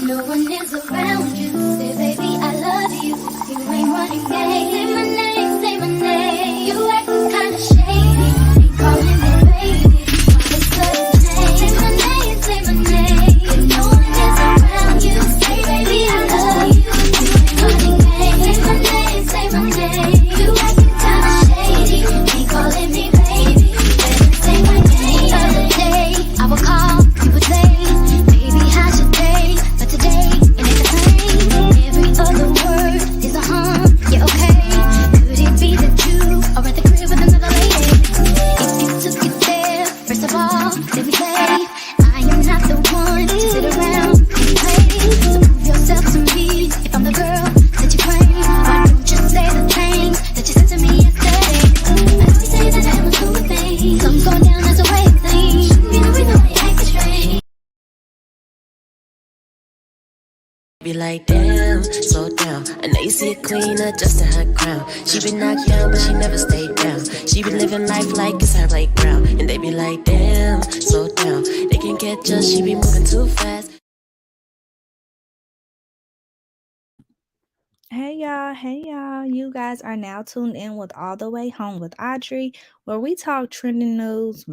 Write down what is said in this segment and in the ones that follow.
no one is around you. Say, baby, I love you. You ain't running game. Say my name, say my name. You acting kinda shady. Ain't calling me baby. What's up, name? Say my name, say my name. If no one is around you, say, baby, I love you. You ain't running game. Say my name, say my name. You acting kinda shady. Ain't calling me baby. Better say my name. Other day, I would call, you would say, baby, how's your day? But today, it ain't the same. Every other word is a yeah, okay. Could it be that you are at the crib with another lady? If you took it there, first of all, let me say, I am not the one to sit around and play. So prove yourself to me, if I'm the girl that you claim. Why don't you say the things that you said to me yesterday? I know you say that I am doing things. Something's going down, that's a way of things. Shouldn't be the reason why you acting strange. Be like, damn, slow down. I know you see a queen adjusting her crown. She be knocked down, but she never stayed down. She be living life like it's her playground. And they be like, damn, slow down. They can catch us, she be moving too fast. Hey y'all, you guys are now tuned in with All the Way Home with Audrey, where we talk trending news,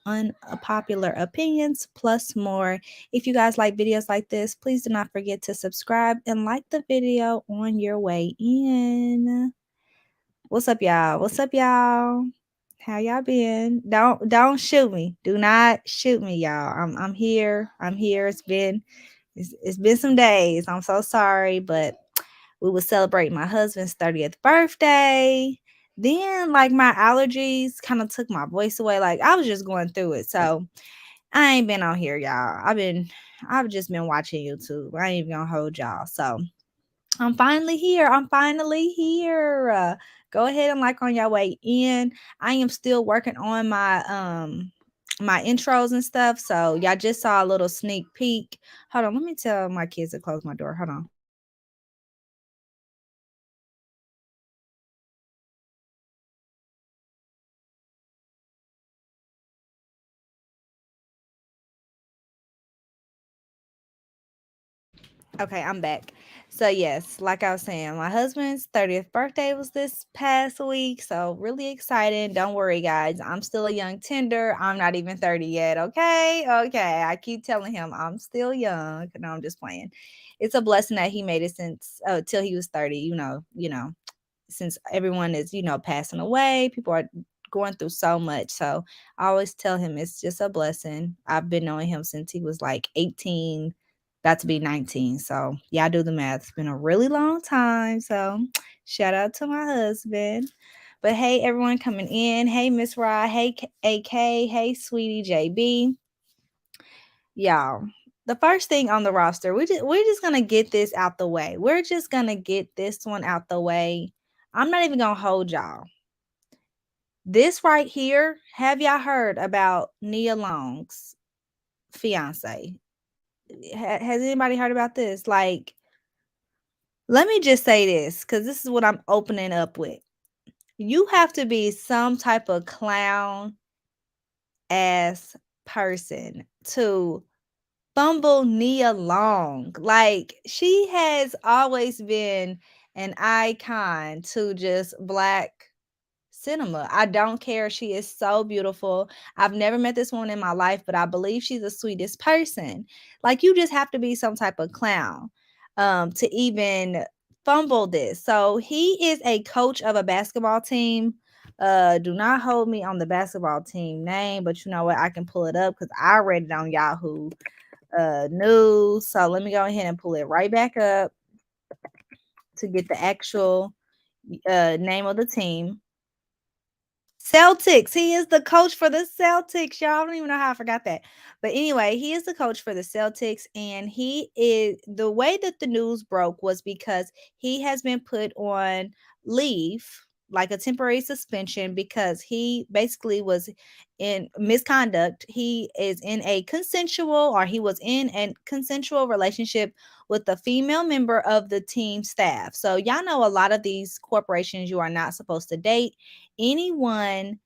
unpopular opinions, plus more. If you guys like videos like this, please do not forget to subscribe and like the video on your way in. What's up, y'all? How y'all been? Don't shoot me. Do not shoot me, y'all. I'm here. It's been some days. I'm so sorry, but we would celebrate my husband's 30th birthday. Then, like, my allergies kind of took my voice away. Like, I was just going through it. So I ain't been on here, y'all. I've just been watching YouTube. I ain't even gonna hold y'all. So I'm finally here. Go ahead and like on your way in. I am still working on my intros and stuff. So y'all just saw a little sneak peek. Hold on, let me tell my kids to close my door. Hold on. Okay, I'm back. So yes, like I was saying, my husband's 30th birthday was this past week. So really excited. Don't worry, guys. I'm still a young tender. I'm not even 30 yet. Okay. Okay. I keep telling him I'm still young. No, I'm just playing. It's a blessing that he made it since till he was 30, since everyone is, passing away. People are going through so much. So I always tell him it's just a blessing. I've been knowing him since he was like 18, about to be 19. So y'all do the math. It's been a really long time. So shout out to my husband. But hey, everyone coming in. Hey, Miss Rod. Hey, AK. Hey, sweetie JB. Y'all, the first thing on the roster, we're just gonna get this out the way. We're just gonna get this one out the way. I'm not even gonna hold y'all. This right here, have y'all heard about Nia Long's fiance? Has anybody heard about this? Like, let me just say this, because this is what I'm opening up with. You have to be some type of clown ass person to fumble Nia Long. Like, she has always been an icon to just Black cinema. I don't care. She is so beautiful. I've never met this woman in my life, but I believe she's the sweetest person. Like, you just have to be some type of clown to even fumble this. So he is a coach of a basketball team. Do not hold me on the basketball team name, but you know what? I can pull it up because I read it on Yahoo News. So let me go ahead and pull it right back up to get the actual name of the team. Celtics. He is the coach for the Celtics. Y'all, I don't even know how I forgot that. But anyway, he is the coach for the Celtics. And he is, the way that the news broke was because he has been put on leave, like a temporary suspension, because he basically was in misconduct. He is in a consensual, or he was in a consensual relationship with a female member of the team staff. So y'all know a lot of these corporations, you are not supposed to date anyone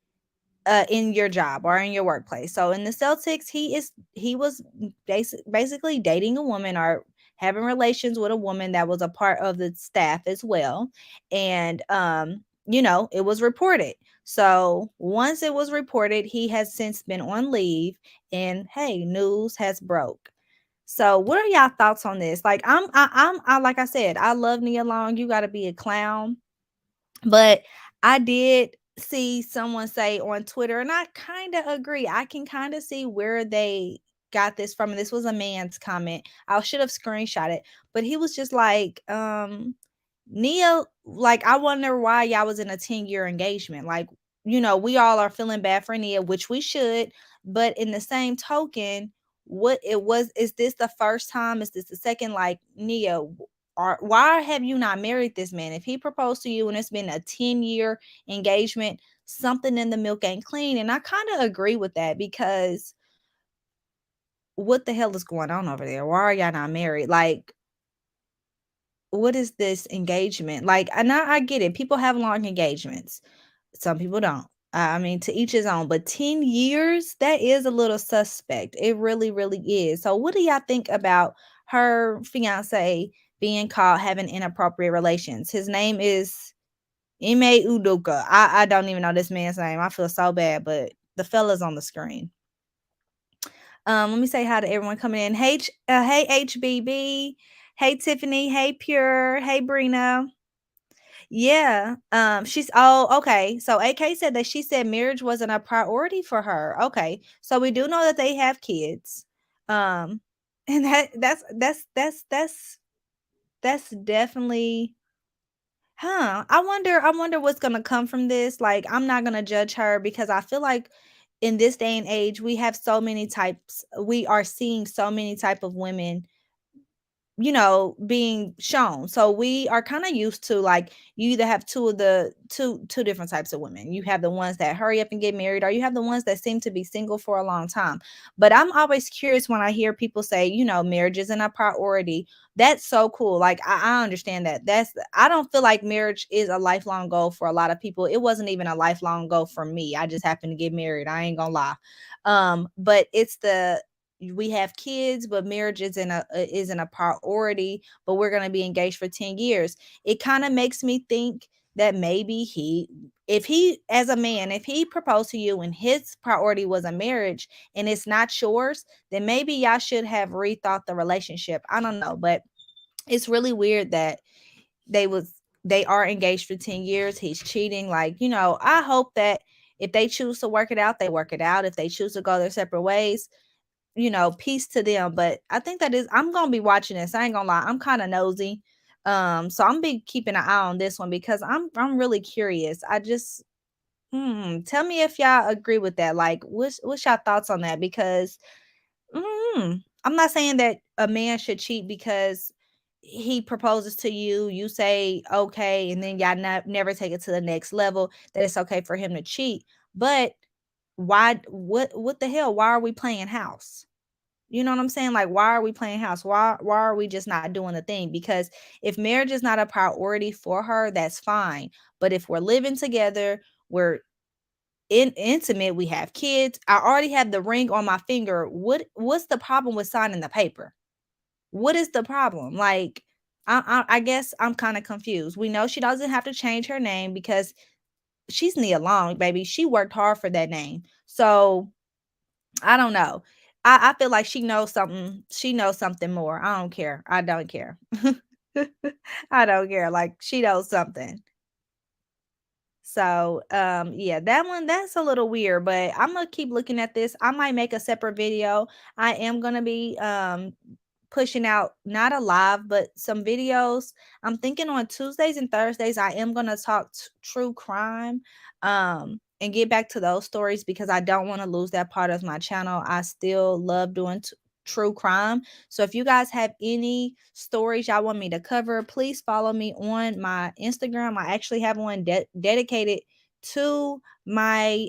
in your job or in your workplace. So in the Celtics, he was basically dating a woman or having relations with a woman that was a part of the staff as well. And it was reported. So once it was reported, he has since been on leave, and hey, news has broke. So what are y'all thoughts on this? Like I like I said, I love Nia Long. You got to be a clown. But I did see someone say on Twitter, and I kind of agree. I can kind of see where they got this from. And this was a man's comment. I should have screenshot it, but he was just like, Nia, like, I wonder why y'all was in a 10-year engagement. Like, we all are feeling bad for Nia, which we should. But in the same token, is this the first time? Is this the second? Like, Nia, why have you not married this man? If he proposed to you and it's been a 10-year engagement, something in the milk ain't clean. And I kind of agree with that, because what the hell is going on over there? Why are y'all not married? Like, what is this engagement? Like, and I get it. People have long engagements. Some people don't. I mean, to each his own. But 10 years, that is a little suspect. It really, really is. So what do y'all think about her fiance being caught having inappropriate relations? His name is Ime Udoka. I don't even know this man's name. I feel so bad, but the fella's on the screen. Let me say hi to everyone coming in. Hey HBB. Hey Tiffany. Hey Pure. Hey Brina. Yeah. Okay. So AK said that she said marriage wasn't a priority for her. Okay. So we do know that they have kids. Um, and that's definitely, I wonder what's gonna come from this. Like, I'm not gonna judge her, because I feel like in this day and age, we are seeing so many type of women, being shown. So we are kind of used to, like, you either have two different types of women. You have the ones that hurry up and get married, or you have the ones that seem to be single for a long time. But I'm always curious when I hear people say, marriage isn't a priority. That's so cool. Like, I understand that. I don't feel like marriage is a lifelong goal for a lot of people. It wasn't even a lifelong goal for me. I just happened to get married. I ain't gonna lie. But we have kids, but marriage isn't a priority, but we're going to be engaged for 10 years. It kind of makes me think that maybe if he, as a man, if he proposed to you and his priority was a marriage and it's not yours, then maybe y'all should have rethought the relationship. I don't know, but it's really weird that they are engaged for 10 years. He's cheating. Like, I hope that if they choose to work it out, they work it out. If they choose to go their separate ways, peace to them. But I think I'm gonna be watching this. I ain't gonna lie, I'm kind of nosy. So I'm be keeping an eye on this one, because I'm really curious. I just tell me if y'all agree with that. Like, what's y'all thoughts on that? Because I'm not saying that a man should cheat because he proposes to you, you say okay, and then y'all never take it to the next level, that it's okay for him to cheat. But why, what the hell? Why are we playing house? You know what I'm saying? Like, why are we playing house? Why are we just not doing the thing? Because if marriage is not a priority for her, that's fine. But if we're living together, we're intimate, we have kids, I already have the ring on my finger. What's the problem with signing the paper? What is the problem? Like, I guess I'm kind of confused. We know she doesn't have to change her name, because she's Nia Long, baby. She worked hard for that name. So I don't know. I feel like she knows something. She knows something more. I don't care. I don't care. I don't care. Like, she knows something. So, yeah, that's a little weird, but I'm gonna keep looking at this. I might make a separate video. I am gonna be pushing out not a live, but some videos. I'm thinking on Tuesdays and Thursdays I am going to talk true crime, and get back to those stories, because I don't want to lose that part of my channel. I still love doing true crime. So if you guys have any stories y'all want me to cover, please follow me on my Instagram. I actually have one dedicated to my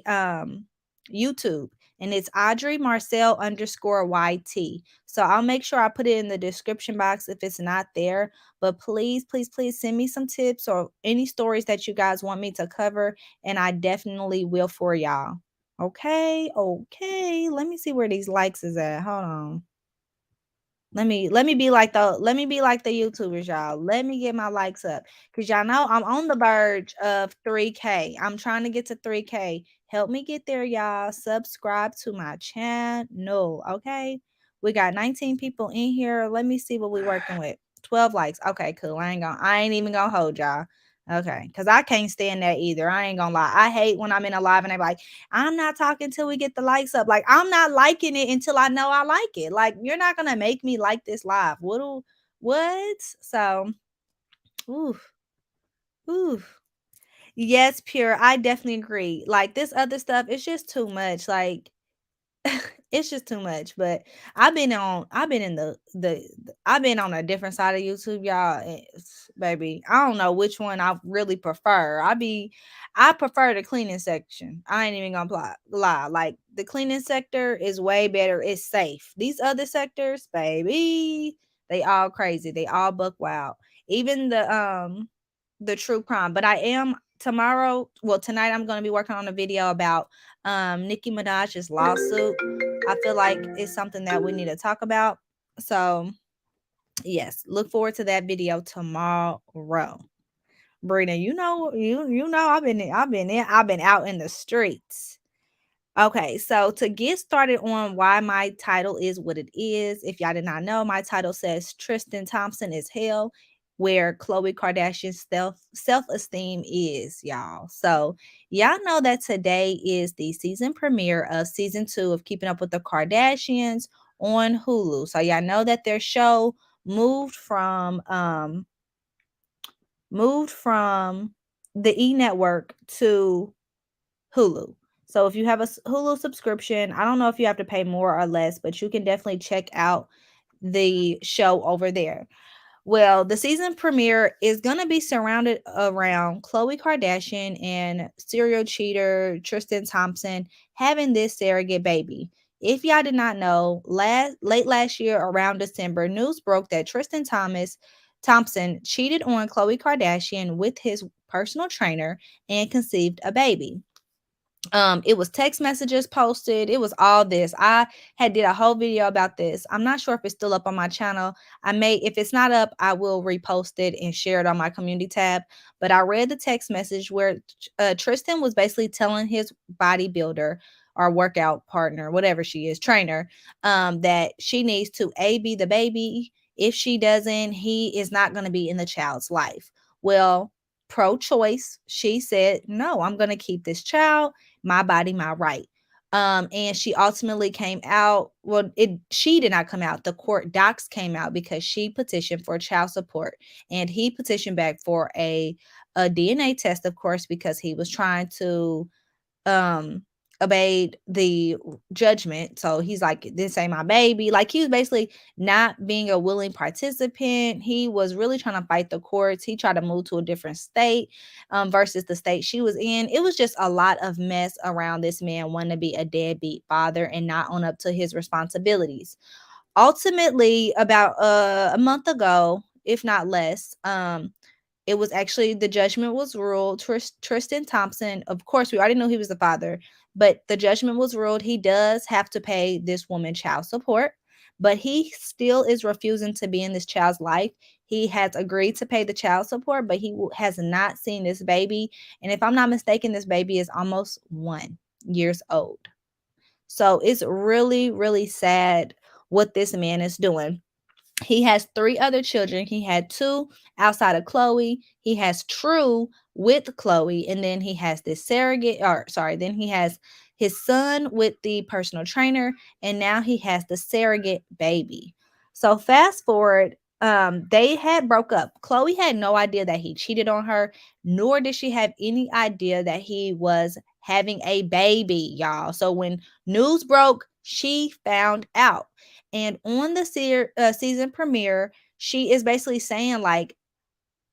YouTube, and it's Audrey Marcel _YT. So I'll make sure I put it in the description box if it's not there. But please, please, please send me some tips or any stories that you guys want me to cover, and I definitely will for y'all. Okay, okay. Let me see where these likes is at. Hold on. Let me be like the YouTubers, y'all. Let me get my likes up. Cause y'all know I'm on the verge of 3K. I'm trying to get to 3K. Help me get there, y'all. Subscribe to my channel. Okay. We got 19 people in here. Let me see what we working with. 12 likes. Okay, cool. I ain't even gonna hold y'all. Okay. Cause I can't stand that either. I ain't gonna lie. I hate when I'm in a live and they like, I'm not talking till we get the likes up. Like, I'm not liking it until I know I like it. Like, you're not gonna make me like this live. What? So, oof, oof. Yes, pure. I definitely agree. Like this other stuff, it's just too much. Like it's just too much. But I've been in I've been on a different side of YouTube, y'all. Baby, I don't know which one I really prefer. I prefer the cleaning section. I ain't even gonna lie. Like the cleaning sector is way better. It's safe. These other sectors, baby, they all crazy. They all buck wild. Even the true crime. But I am tomorrow, well tonight I'm gonna be working on a video about Nicki Minaj's lawsuit. I feel like it's something that we need to talk about. So yes, look forward to that video tomorrow. Brina, you know I've been out in the streets. Okay, so to get started on why my title is what it is, if y'all did not know, my title says Tristan Thompson is hell, where Khloe Kardashians self esteem is, y'all. So y'all know that today is the season premiere of season 2 of Keeping Up with the Kardashians on Hulu. So y'all know that their show moved from moved from the E network to Hulu. So if you have a Hulu subscription, I don't know if you have to pay more or less, but you can definitely check out the show over there. Well, the season premiere is going to be surrounded around Khloe Kardashian and serial cheater Tristan Thompson having this surrogate baby. If y'all did not know, late last year around December, news broke that Thompson cheated on Khloe Kardashian with his personal trainer and conceived a baby. It was text messages posted. It was all this. I had did a whole video about this. I'm not sure if it's still up on my channel. If it's not up, I will repost it and share it on my community tab. But I read the text message where Tristan was basically telling his bodybuilder or workout partner, whatever she is, trainer, that she needs to be the baby. If she doesn't, he is not going to be in the child's life. Well, pro-choice, she said, no, I'm going to keep this child, my body, my right. And she ultimately came out. Well, she did not come out. The court docs came out because she petitioned for child support, and he petitioned back for a DNA test, of course, because he was trying to um obeyed the judgment. So he's like, this ain't my baby. Like, he was basically not being a willing participant. He was really trying to fight the courts. He tried to move to a different state versus the state she was in. It was just a lot of mess around this man wanting to be a deadbeat father and not own up to his responsibilities. Ultimately, about a month ago, if not less, it was actually, the judgment was ruled. Tristan Thompson, of course, we already knew he was the father, but the judgment was ruled. He does have to pay this woman child support, but he still is refusing to be in this child's life. He has agreed to pay the child support, but he has not seen this baby. And if I'm not mistaken, this baby is almost 1 years old. So it's really, really sad what this man is doing. He has 3 other children. He had 2 outside of Khloe. He has True with Khloe, and then he has this surrogate, or sorry, then he has his son with the personal trainer, and now he has the surrogate baby. So fast forward, they had broke up. Khloe had no idea that he cheated on her, nor did she have any idea that he was having a baby, y'all. So when news broke, she found out. And on the season premiere, she is basically saying, like,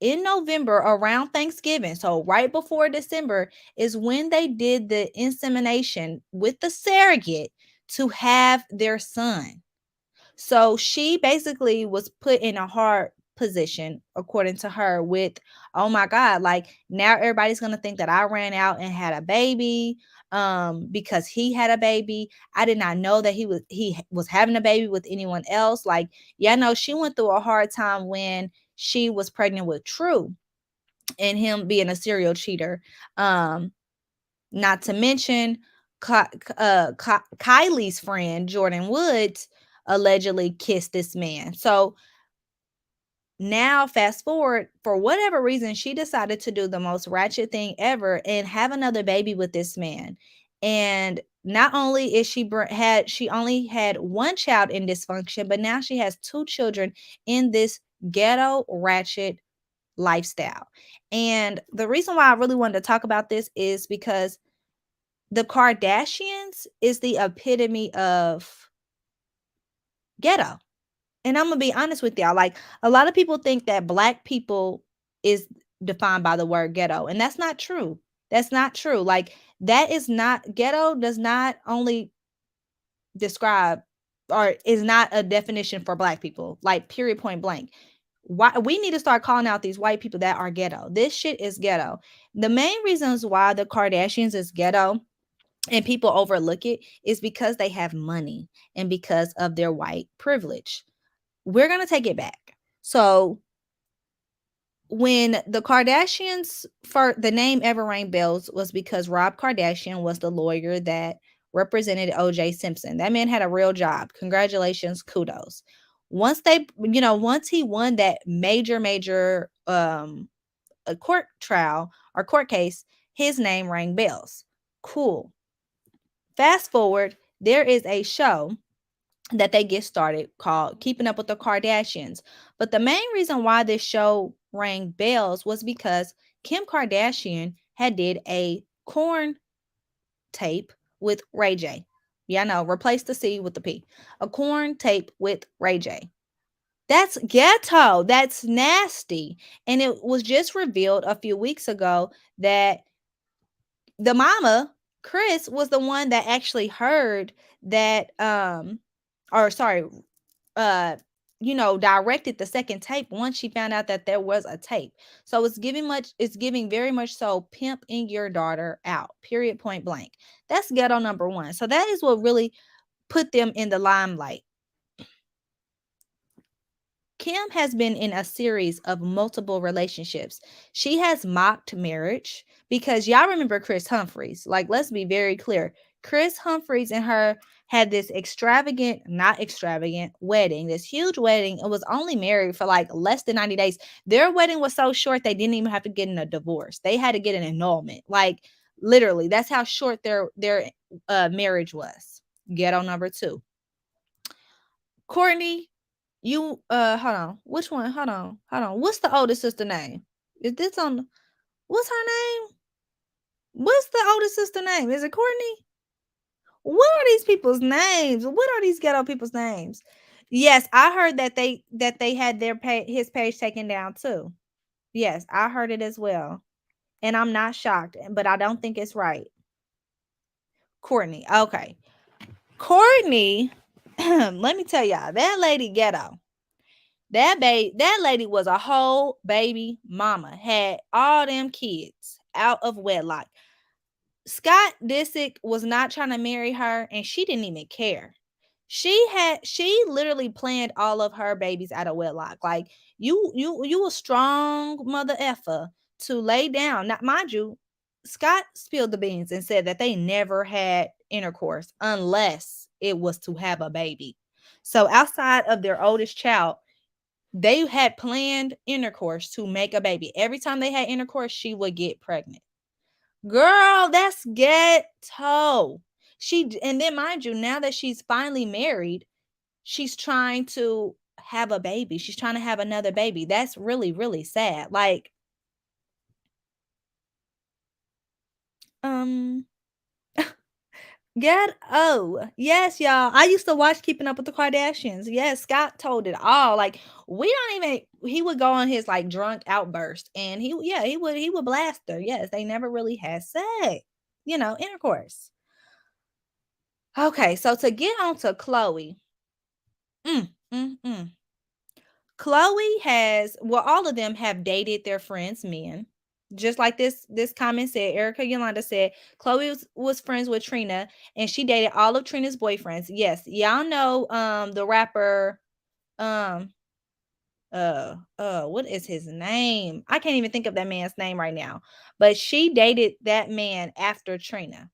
in November around Thanksgiving, so right before December, is when they did the insemination with the surrogate to have their son. So she basically was put in a hard position, according to her, with, oh my God, like now everybody's gonna think that I ran out and had a baby because he had a baby. I did not know that he was having a baby with anyone else. Like, yeah, no, she went through a hard time when she was pregnant with True and him being a serial cheater. Not to mention Kylie's friend Jordan Woods allegedly kissed this man. So now fast forward, for whatever reason, she decided to do the most ratchet thing ever and have another baby with this man. And not only is she only had one child in dysfunction, but now she has two children in this ghetto ratchet lifestyle. And the reason why I really wanted to talk about this is because the Kardashians is the epitome of ghetto. And I'm gonna be honest with y'all. Like, a lot of people think that black people is defined by the word ghetto, and that's not true. That's not true. Like, that is not, ghetto does not only describe, or is not a definition for black people. Like, period, point blank. Why we need to start calling out these white people that are ghetto. This shit is ghetto. The main reasons why the Kardashians is ghetto and people overlook it is because they have money and because of their white privilege. We're going to take it back. So when the Kardashians, for the name ever rang bells, was because Rob Kardashian was the lawyer that represented OJ Simpson. That man had a real job. Congratulations, kudos. Once he won that major a court trial or court case, his name rang bells. Cool. Fast forward, there is a show that they get started called Keeping Up with the Kardashians. But the main reason why this show rang bells was because Kim Kardashian had did a corn tape with Ray J. Yeah, I know, replace the C with the P. A corn tape with Ray J. That's ghetto. That's nasty. And it was just revealed a few weeks ago that the mama, Chris, was the one that actually heard that or sorry, uh directed the second tape once she found out that there was a tape. So it's giving very much so pimp in your daughter out. Period, point blank. That's ghetto number 1. So that is what really put them in the limelight. Kim has been in a series of multiple relationships. She has mocked marriage because y'all remember Chris Humphries. Like, let's be very clear. Chris Humphries and her had this not extravagant wedding, this huge wedding, and was only married for like less than 90 days. Their wedding was so short, they didn't even have to get in a divorce. They had to get an annulment. Like, literally, that's how short their marriage was. Ghetto number 2. Courtney, you hold on. Which one? Hold on. Hold on. What's the oldest sister name? Is this on what's her name? What's the oldest sister name? Is it Courtney? What are these people's names? What are these ghetto people's names? Yes, I heard that they had his page taken down too. Yes, I heard it as well. And I'm not shocked, but I don't think it's right. Courtney. Okay. Courtney, let me tell y'all, that lady ghetto. That lady was a whole baby mama, had all them kids out of wedlock. Scott Disick was not trying to marry her, and she didn't even care. She literally planned all of her babies out of wedlock. Like, you a strong mother effer to lay down. Not mind you, Scott spilled the beans and said that they never had intercourse unless it was to have a baby. So outside of their oldest child, they had planned intercourse to make a baby. Every time they had intercourse, she would get pregnant. Girl, that's ghetto. And then mind you, now that she's finally married, she's trying to have a baby. She's trying to have another baby. That's really, really sad. Like, um, yes, y'all. I used to watch Keeping Up with the Kardashians. Yes, Scott told it all. Like, we don't even. He would go on his like drunk outburst, and he would blast her. Yes, they never really had sex, intercourse. Okay, so to get on to Khloe, mm, mm, mm. Khloe has, well, all of them have dated their friends' men. Just like this comment said, Erica Yolanda said, Khloe was friends with Trina and she dated all of Trina's boyfriends. Yes, y'all know the rapper um what is his name? I can't even think of that man's name right now. But she dated that man after Trina,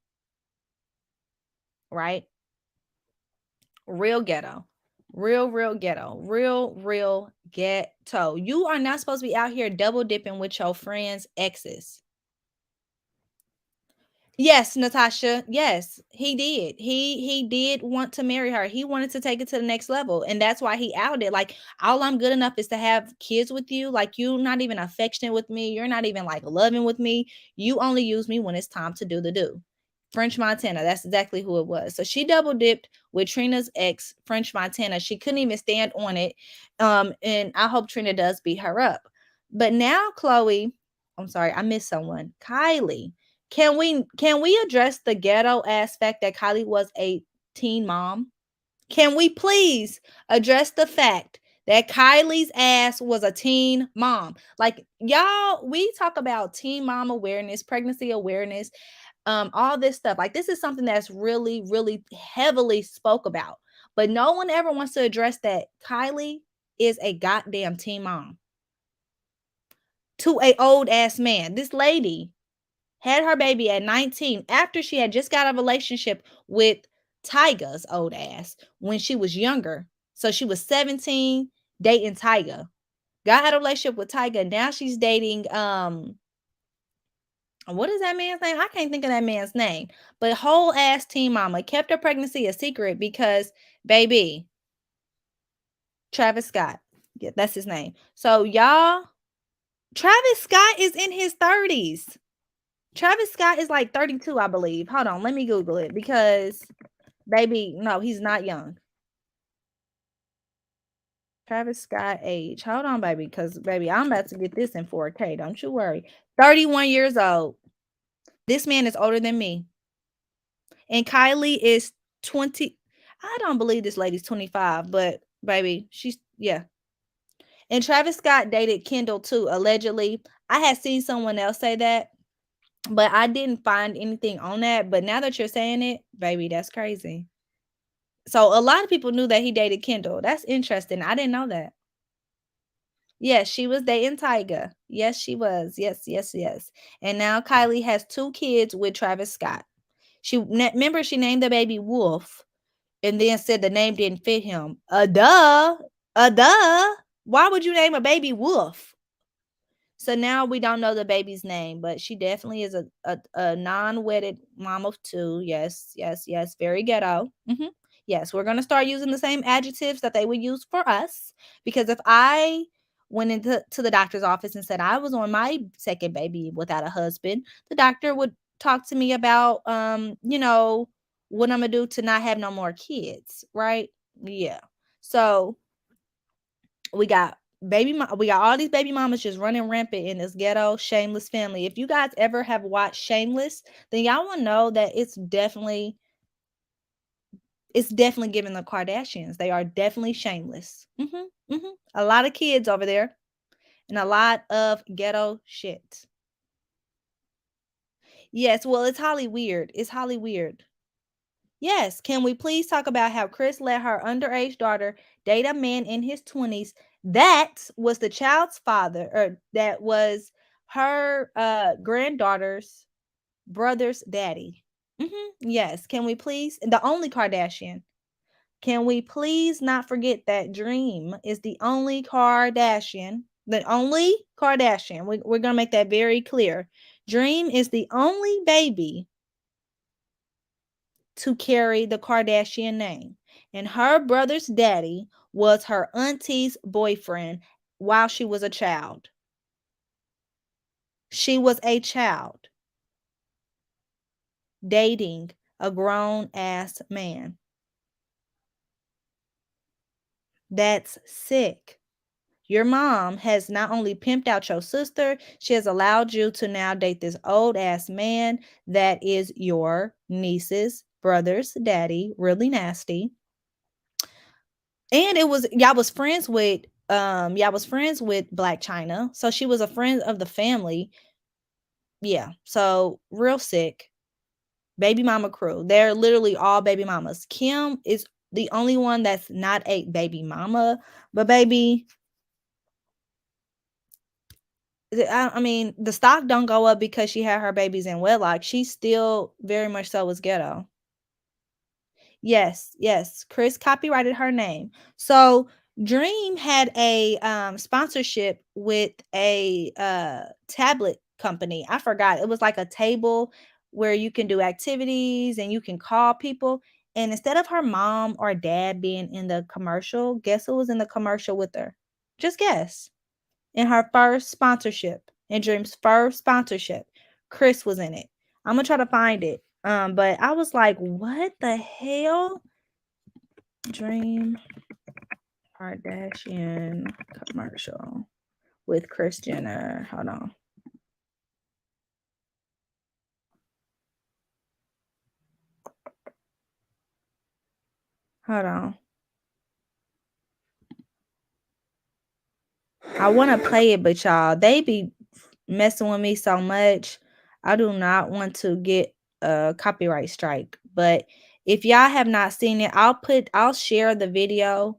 right? Real ghetto. Real ghetto. Real ghetto. You are not supposed to be out here double dipping with your friends' exes. Yes, Natasha. Yes, he did. He did want to marry her. He wanted to take it to the next level, and that's why he outed. Like, all I'm good enough is to have kids with you. Like, you're not even affectionate with me. You're not even like loving with me. You only use me when it's time to do the do. French Montana. That's exactly who it was. So she double dipped with Trina's ex, French Montana. She couldn't even stand on it. And I hope Trina does beat her up. But now Khloe, I'm sorry, I missed someone. Kylie. Can we address the ghetto aspect that Kylie was a teen mom? Can we please address the fact that Kylie's ass was a teen mom? Like, y'all, we talk about teen mom awareness, pregnancy awareness, all this stuff. Like, this is something that's really, really heavily spoke about. But no one ever wants to address that Kylie is a goddamn teen mom to a old ass man. This lady had her baby at 19 after she had just got a relationship with Tyga's old ass when she was younger. So she was 17 dating Tyga. Got out of a relationship with Tyga. Now she's dating what is that man's name? I can't think of that man's name. But whole ass teen mama kept her pregnancy a secret because baby, Travis Scott. Yeah, that's his name. So y'all, Travis Scott is in his 30s. Travis Scott is like 32, I believe. Hold on, let me Google it because, baby, no, he's not young. Travis Scott age. Hold on, baby, because, baby, I'm about to get this in 4K. Don't you worry. 31 years old. This man is older than me. And Kylie is 20. I don't believe this lady's 25, but, baby, she's, yeah. And Travis Scott dated Kendall, too, allegedly. I had seen someone else say that, but I didn't find anything on that. But now that you're saying it, baby, that's crazy. So a lot of people knew that he dated Kendall. That's interesting. I didn't know that. Yes, she was dating Tyga. Yes, she was. Yes. And now Kylie has 2 kids with Travis Scott. Remember she named the baby Wolf and then said the name didn't fit him. Duh. Why would you name a baby Wolf? So now we don't know the baby's name, but she definitely is a non-wedded mom of 2. Yes. Very ghetto. Yes, we're going to start using the same adjectives that they would use for us. Because if I went into the doctor's office and said I was on my second baby without a husband, the doctor would talk to me about, what I'm going to do to not have no more kids, right? Yeah. So we got we got all these baby mamas just running rampant in this ghetto shameless family. If you guys ever have watched Shameless, then y'all will know that it's definitely giving the Kardashians. They are definitely shameless. A lot of kids over there and a lot of ghetto shit. Yes, well, it's Holly weird. It's Holly weird. Yes, can we please talk about how Chris let her underage daughter date a man in his 20s? That was the child's father, or that was her granddaughter's brother's daddy. Yes, can we please? The only Kardashian. Can we please not forget that Dream is the only Kardashian? The only Kardashian. We're going to make that very clear. Dream is the only baby to carry the Kardashian name. And her brother's daddy was her auntie's boyfriend while she was a child. She was a child dating a grown ass man. That's sick. Your mom has not only pimped out your sister, she has allowed you to now date this old ass man that is your niece's brother's daddy. Really nasty. And y'all was friends with Yeah, I was friends with Black China, so she was a friend of the family. Yeah, so real sick. Baby mama crew. They're literally all baby mamas. Kim is the only one that's not a baby mama, but baby, I mean, the stock don't go up because she had her babies in wedlock. She still very much so was ghetto. Yes, yes. Chris copyrighted her name. So Dream had a sponsorship with a tablet company. I forgot. It was like a table where you can do activities and you can call people. And instead of her mom or dad being in the commercial, guess who was in the commercial with her? Just guess. In her first sponsorship, in Dream's first sponsorship, Chris was in it. I'm gonna try to find it. But I was like, what the hell? Dream Kardashian commercial with Kris Jenner. Hold on. Hold on. I want to play it, but y'all, they be messing with me so much. I do not want to get a copyright strike. But if y'all have not seen it, I'll share the video,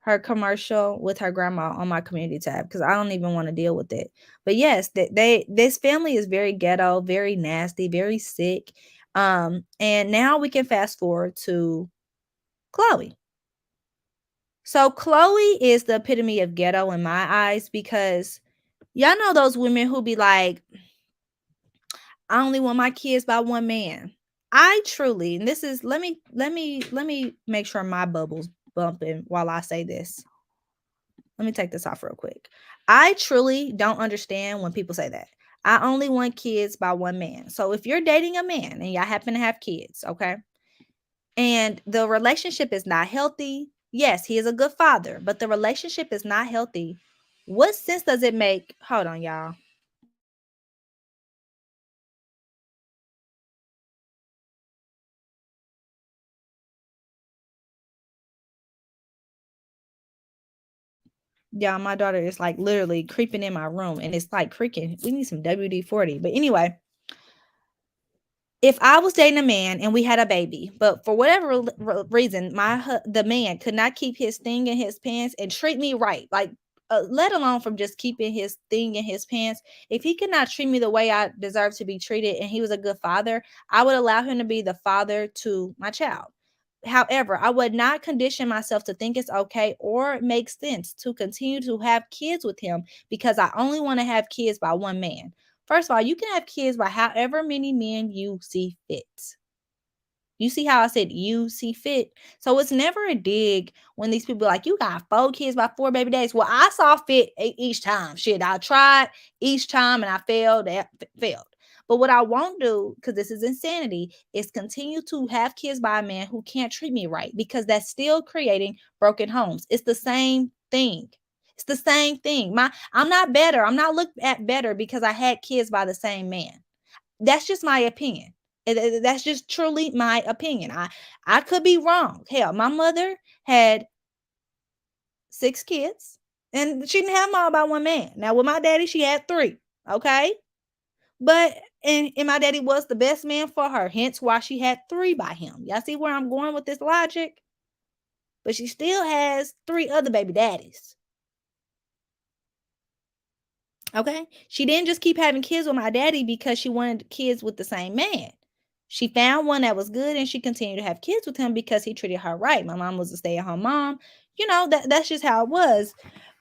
her commercial with her grandma on my community tab because I don't even want to deal with it. But yes, this family is very ghetto, very nasty, very sick. And now we can fast forward to Khloe. So Khloe is the epitome of ghetto in my eyes because y'all know those women who be like, I only want my kids by one man. I truly, and this is let me make sure my bubble's bumping while I say this. Let me take this off real quick. I truly don't understand when people say that. I only want kids by one man. So if you're dating a man and y'all happen to have kids, okay, and the relationship is not healthy, yes, he is a good father, but the relationship is not healthy. What sense does it make? Hold on, y'all. Y'all, my daughter is like literally creeping in my room and it's like creaking. We need some WD-40. But anyway, if I was dating a man and we had a baby, but for whatever reason, the man could not keep his thing in his pants and treat me right, like let alone from just keeping his thing in his pants. If he could not treat me the way I deserve to be treated, and he was a good father, I would allow him to be the father to my child. However, I would not condition myself to think it's okay or make sense to continue to have kids with him because I only want to have kids by one man. First of all, you can have kids by however many men you see fit. You see how I said you see fit? So it's never a dig when these people are like, you got 4 kids by 4 baby days. Well, I saw fit each time. Shit, I tried each time and I failed. Failed. But what I won't do, because this is insanity, is continue to have kids by a man who can't treat me right because that's still creating broken homes. It's the same thing. It's the same thing. I'm not better. I'm not looked at better because I had kids by the same man. That's just my opinion. That's just truly my opinion. I could be wrong. Hell, my mother had 6 kids and she didn't have them all by one man. Now with my daddy, she had 3. Okay. But and my daddy was the best man for her, hence why she had 3 by him. Y'all see where I'm going with this logic? But she still has 3 other baby daddies. Okay. She didn't just keep having kids with my daddy because she wanted kids with the same man. She found one that was good and she continued to have kids with him because he treated her right. My mom was a stay-at-home mom. That's just how it was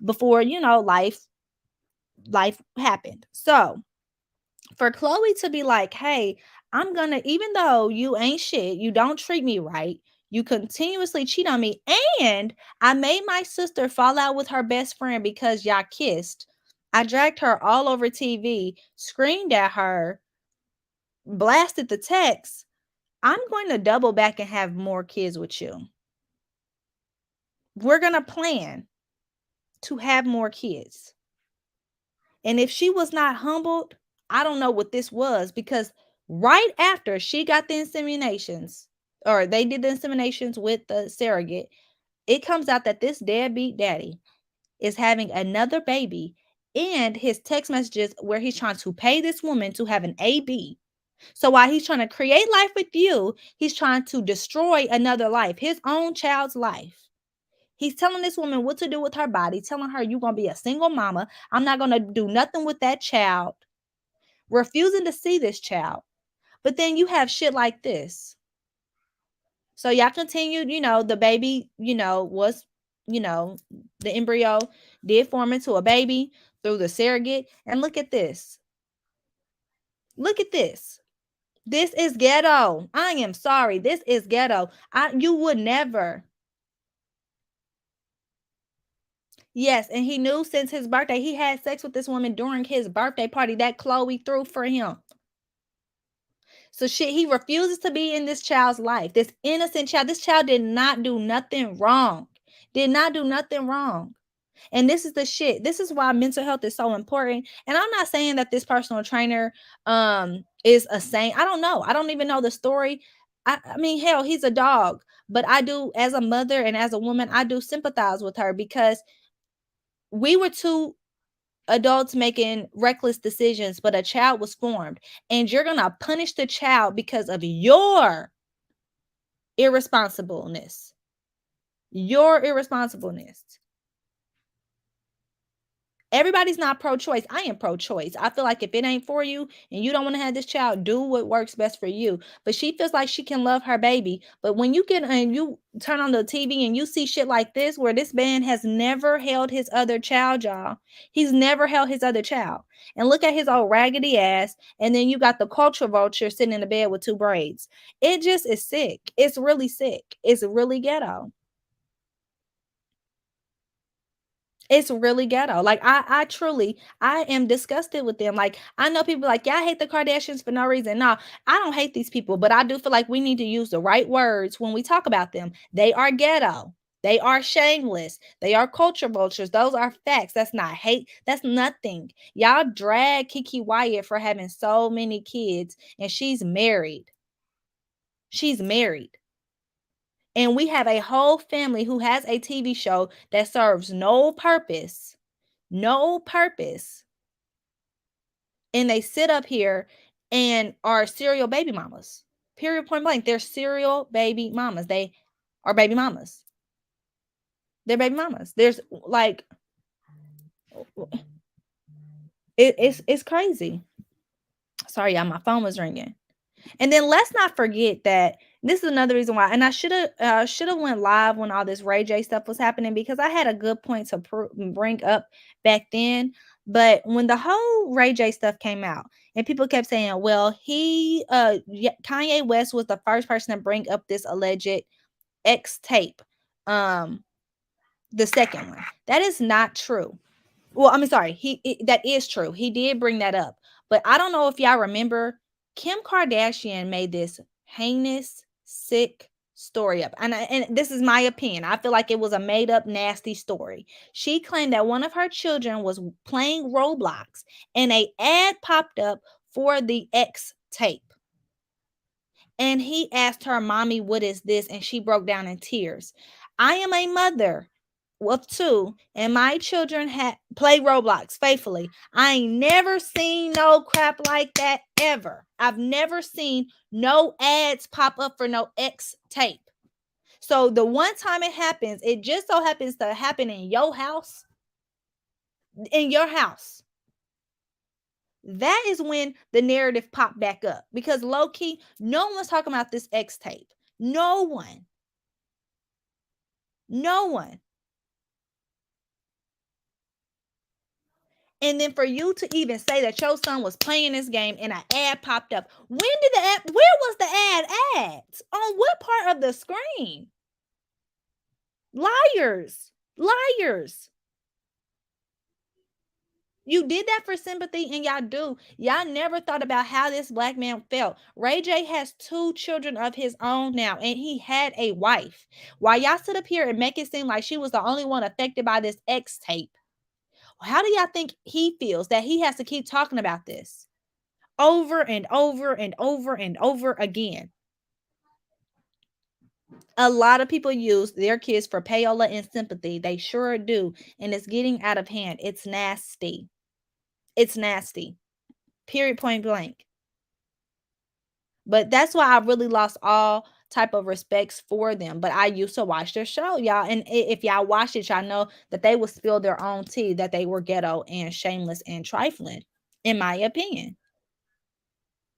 before, life happened. So for Khloe to be like, hey, I'm gonna, even though you ain't shit, you don't treat me right, you continuously cheat on me, and I made my sister fall out with her best friend because y'all kissed. I dragged her all over TV, screamed at her, blasted the text. I'm going to double back and have more kids with you. We're going to plan to have more kids. And if she was not humbled, I don't know what this was, because right after she got the inseminations, or they did the inseminations with the surrogate, it comes out that this deadbeat daddy is having another baby, and his text messages where he's trying to pay this woman to have an AB. So while he's trying to create life with you, he's trying to destroy another life, his own child's life. He's telling this woman what to do with her body, telling her, you're going to be a single mama. I'm not going to do nothing with that child. Refusing to see this child. But then you have shit like this. So y'all continued, the baby, was, the embryo did form into a baby through the surrogate. And look at this. Look at this. This is ghetto. I am sorry. This is ghetto. You would never. Yes, and he knew since his birthday, he had sex with this woman during his birthday party that Khloe threw for him. So shit, he refuses to be in this child's life. This innocent child. This child did not do nothing wrong. Did not do nothing wrong. And this is the shit. This is why mental health is so important. And I'm not saying that this personal trainer is a saint. I don't know. I don't even know the story. I mean, hell, he's a dog. But I do, as a mother and as a woman, I do sympathize with her because we were two adults making reckless decisions, but a child was formed. And you're going to punish the child because of your irresponsibleness. Your irresponsibleness. Everybody's not pro-choice. I am pro-choice. I feel like if it ain't for you and you don't want to have this child, do what works best for you. But she feels like she can love her baby. But when you get and you turn on the TV and you see shit like this, where this man has never held his other child, y'all. He's never held his other child. And look at his old raggedy ass. And then you got the culture vulture sitting in the bed with 2 braids. It just is sick. It's really sick. It's really ghetto. It's really ghetto. Like I truly, I am disgusted with them. Like I know people like, yeah, I hate the Kardashians for no reason. No, I don't hate these people, but I do feel like we need to use the right words when we talk about them. They are ghetto. They are shameless. They are culture vultures. Those are facts. That's not hate. That's nothing. Y'all drag Kiki Wyatt for having so many kids, and she's married. She's married. And we have a whole family who has a TV show that serves no purpose. No purpose. And they sit up here and are serial baby mamas. Period, point blank. They're serial baby mamas. They are baby mamas. They're baby mamas. There's like it's crazy. Sorry, y'all, my phone was ringing. And then let's not forget that this is another reason why, and I should have went live when all this Ray J stuff was happening because I had a good point to bring up back then. But when the whole Ray J stuff came out, and people kept saying, "Well, Kanye West was the first person to bring up this alleged X tape, the second one." That is not true. Well, I mean, sorry, that is true. He did bring that up, but I don't know if y'all remember. Kim Kardashian made this heinous, sick story up, and this is my opinion. I feel like it was a made up, nasty story. She claimed that one of her children was playing Roblox, and a ad popped up for the X tape. And he asked her, "Mommy, what is this?" And she broke down in tears. I am a mother of 2, and my children play Roblox faithfully. I ain't never seen no crap like that ever. I've never seen no ads pop up for no X tape. So the one time it happens, it just so happens to happen in your house. In your house. That is when the narrative popped back up because low key, no one's talking about this X tape. No one. No one. And then for you to even say that your son was playing this game and an ad popped up. When did the ad, where was the ad at? On what part of the screen? Liars. Liars. You did that for sympathy, and y'all do. Y'all never thought about how this black man felt. Ray J has 2 children of his own now, and he had a wife. While y'all sit up here and make it seem like she was the only one affected by this X tape, how do y'all think he feels that he has to keep talking about this over and over and over and over again? A lot of people use their kids for payola and sympathy. They sure do. And it's getting out of hand. It's nasty. It's nasty. Period, point blank. But that's why I really lost all type of respects for them. But I used to watch their show, y'all. And if y'all watch it, y'all know that they would spill their own tea, that they were ghetto and shameless and trifling, in my opinion.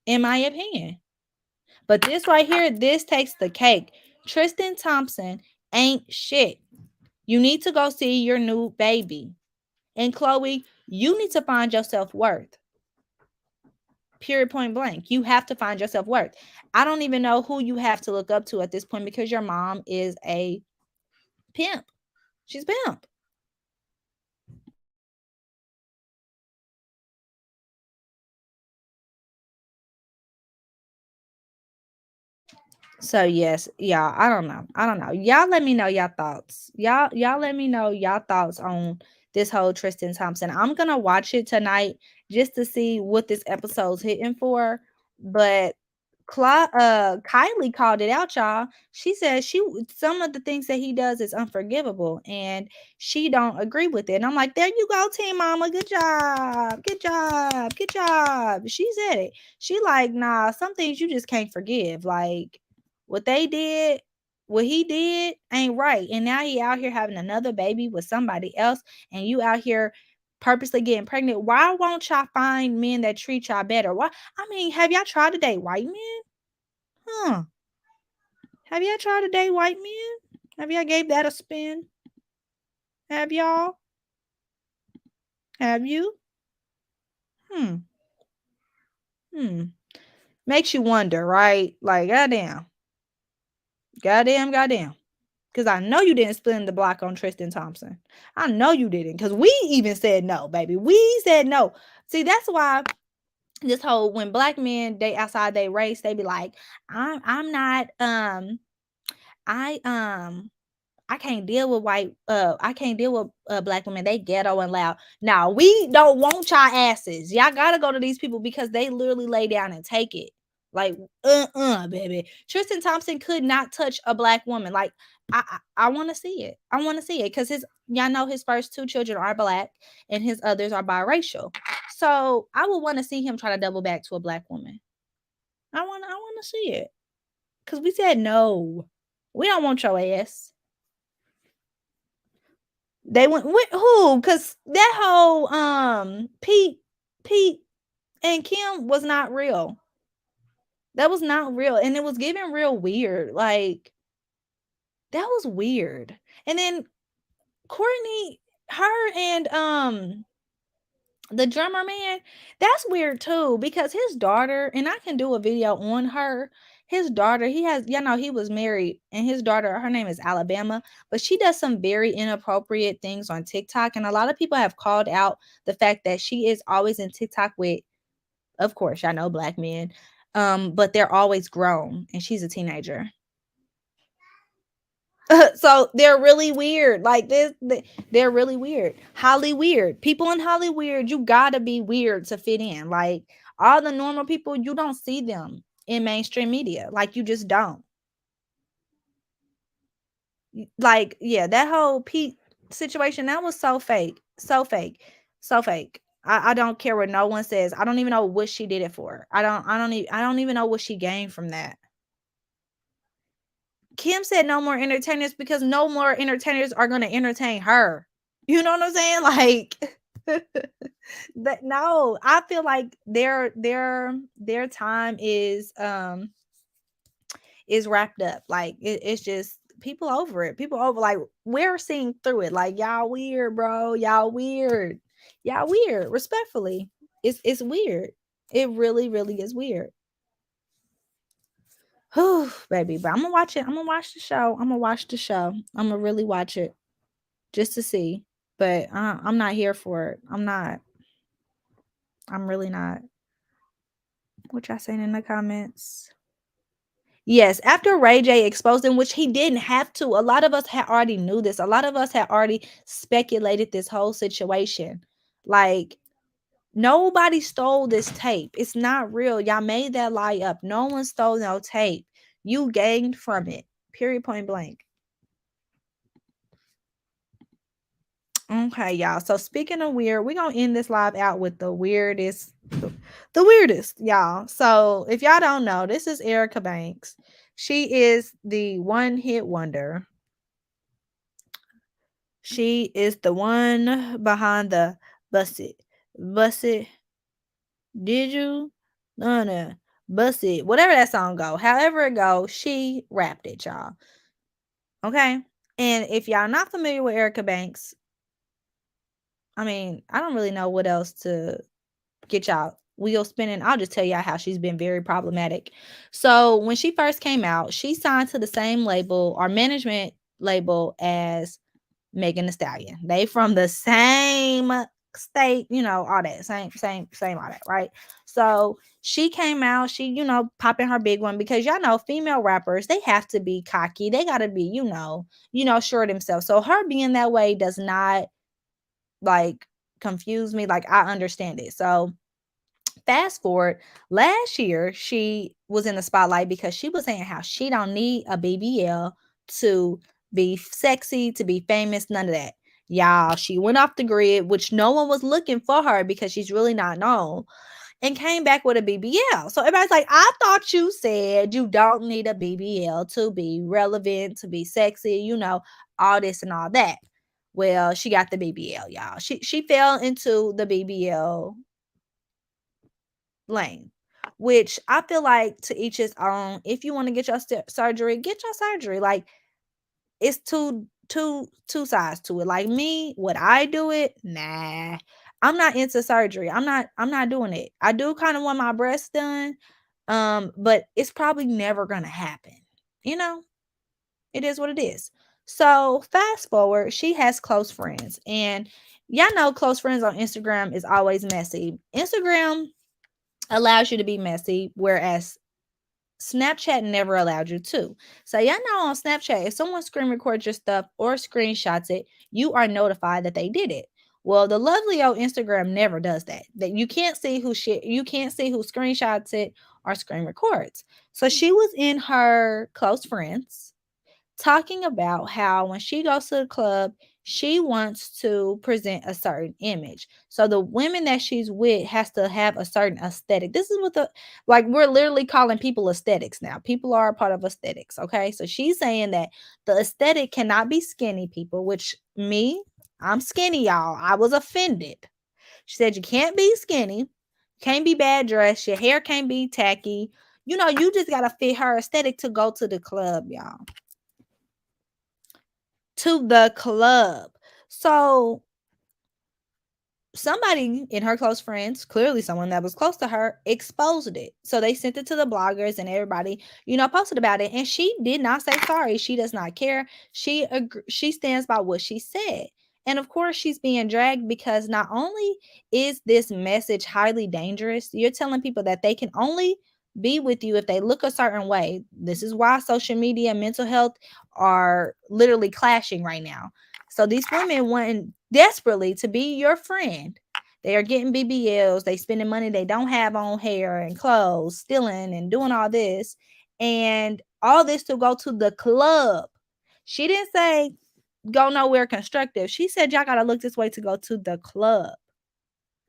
In my opinion. But this right here, this takes the cake. Tristan Thompson ain't shit. You need to go see your new baby. And Khloe, you need to find your self-worth. Period, point blank. You have to find your self-worth. I don't even know who you have to look up to at this point because your mom is a pimp. She's pimp. So yes, y'all, I don't know. I don't know. Y'all let me know y'all thoughts. Y'all let me know y'all thoughts on this whole Tristan Thompson. I'm gonna watch it tonight just to see what this episode's hitting for. But Kylie called it out, y'all. She said some of the things that he does is unforgivable, and she don't agree with it. And I'm like, there you go, Team Mama. Good job, good job, good job. She said it. She like, nah, some things you just can't forgive. Like what they did, what he did ain't right. And now he out here having another baby with somebody else, and you out here purposely getting pregnant. Why won't y'all find men that treat y'all better? Why? I mean, have y'all tried to date white men? Huh? Have y'all tried to date white men? Have y'all gave that a spin? Have y'all? Have you? Hmm. Hmm. Makes you wonder, right? Like, goddamn. Goddamn, goddamn. Because I know you didn't spin the block on Tristan Thompson. I know you didn't. Because we even said no, baby. We said no. See, that's why this whole when black men date outside they race, they be like, I'm not I I can't deal with I can't deal with black women. They ghetto and loud. Now we don't want y'all asses. Y'all gotta go to these people because they literally lay down and take it. Like, baby. Tristan Thompson could not touch a black woman. Like, I want to see it. I want to see it because y'all know his first two children are black and his others are biracial. So I would want to see him try to double back to a black woman. I want to see it because we said no. We don't want your ass. They went with who? Cause that whole Pete and Kim was not real. That was not real. And it was giving real weird. Like that was weird. And then Courtney, her and the drummer man, that's weird too because his daughter, and I can do a video on her. His daughter, he has, he was married, and his daughter, her name is Alabama, but she does some very inappropriate things on TikTok. And a lot of people have called out the fact that she is always in TikTok with, of course, I know black men, but they're always grown, and she's a teenager. So they're really weird. Like they're really weird. Holly weird. People in Holly weird, you gotta be weird to fit in. Like all the normal people, you don't see them in mainstream media. Like you just don't. Like, yeah, that whole Pete situation, that was so fake. So fake. So fake. I don't care what no one says. I don't even know what she did it for. I don't even know what she gained from that. Kim said no more entertainers because no more entertainers are going to entertain her. You know what I'm saying? Like that no, I feel like their time is wrapped up. Like it's just people over it. People over like we're seeing through it. Like y'all weird, bro. Y'all weird. Y'all weird. Respectfully. It's weird. It really, really is weird. Whew, baby, but I'm gonna watch it. I'm gonna watch the show. I'm gonna watch the show. I'm gonna really watch it just to see. But I'm not here for it. I'm not. I'm really not. What y'all saying in the comments? Yes, after Ray J exposed him, which he didn't have to. A lot of us had already knew this. A lot of us had already speculated this whole situation. Like nobody stole this tape. It's not real. Y'all made that lie up. No one stole no tape. You gained from it. Period, point blank. Okay, y'all. So speaking of weird, we're gonna end this live out with the weirdest, y'all. So if y'all don't know, this is Erica Banks. She is the one hit wonder. She is the one behind the bust it, bust it. Did you? No. Bust it. Whatever that song go. However it go, she rapped it, y'all. Okay. And if y'all not familiar with Erica Banks, I mean, I don't really know what else to get y'all wheel spinning. I'll just tell y'all how she's been very problematic. So when she first came out, she signed to the same label or management label as Megan Thee Stallion. They from the same state, all that same, all that, right? So she came out, she, popping her big one because y'all know female rappers, they have to be cocky. They gotta be, sure of themselves. So her being that way does not like confuse me. Like I understand it. So fast forward, last year she was in the spotlight because she was saying how she don't need a BBL to be sexy, to be famous, none of that. Y'all, she went off the grid, which no one was looking for her because she's really not known, and came back with a BBL. So everybody's like, I thought you said you don't need a BBL to be relevant, to be sexy, all this and all that. Well, she got the BBL, y'all. She fell into the BBL lane, which I feel like to each his own. If you want to get your surgery, get your surgery. Like it's two sides to it. Like me, would I do it? Nah. I'm not into surgery. I'm not doing it. I do kind of want my breasts done. But it's probably never gonna happen. You know, it is what it is. So fast forward, she has close friends. And y'all know close friends on Instagram is always messy. Instagram allows you to be messy, whereas Snapchat never allowed you to. So y'all know on Snapchat, if someone screen records your stuff or screenshots it, you are notified that they did it. Well, the lovely old Instagram never does that. That you can't see you can't see who screenshots it or screen records. So she was in her close friends talking about how when she goes to the club, she wants to present a certain image. So the women that she's with has to have a certain aesthetic. This is what we're literally calling people aesthetics now. People are a part of aesthetics, okay? So she's saying that the aesthetic cannot be skinny people, which I'm skinny, y'all. I was offended. She said you can't be skinny, can't be bad dressed, your hair can't be tacky. You just gotta fit her aesthetic to go to the club, y'all, to the club. So somebody in her close friends, clearly someone that was close to her, exposed it. So they sent it to the bloggers and everybody, posted about it. And she did not say sorry. She does not care. She stands by what she said. And of course, she's being dragged because not only is this message highly dangerous, you're telling people that they can only be with you if they look a certain way. This is why social media and mental health are literally clashing right now. So these women want desperately to be your friend. They are getting BBLs, they spending money they don't have on hair and clothes, stealing and doing all this. And all this to go to the club. She didn't say go nowhere constructive. She said y'all gotta look this way to go to the club.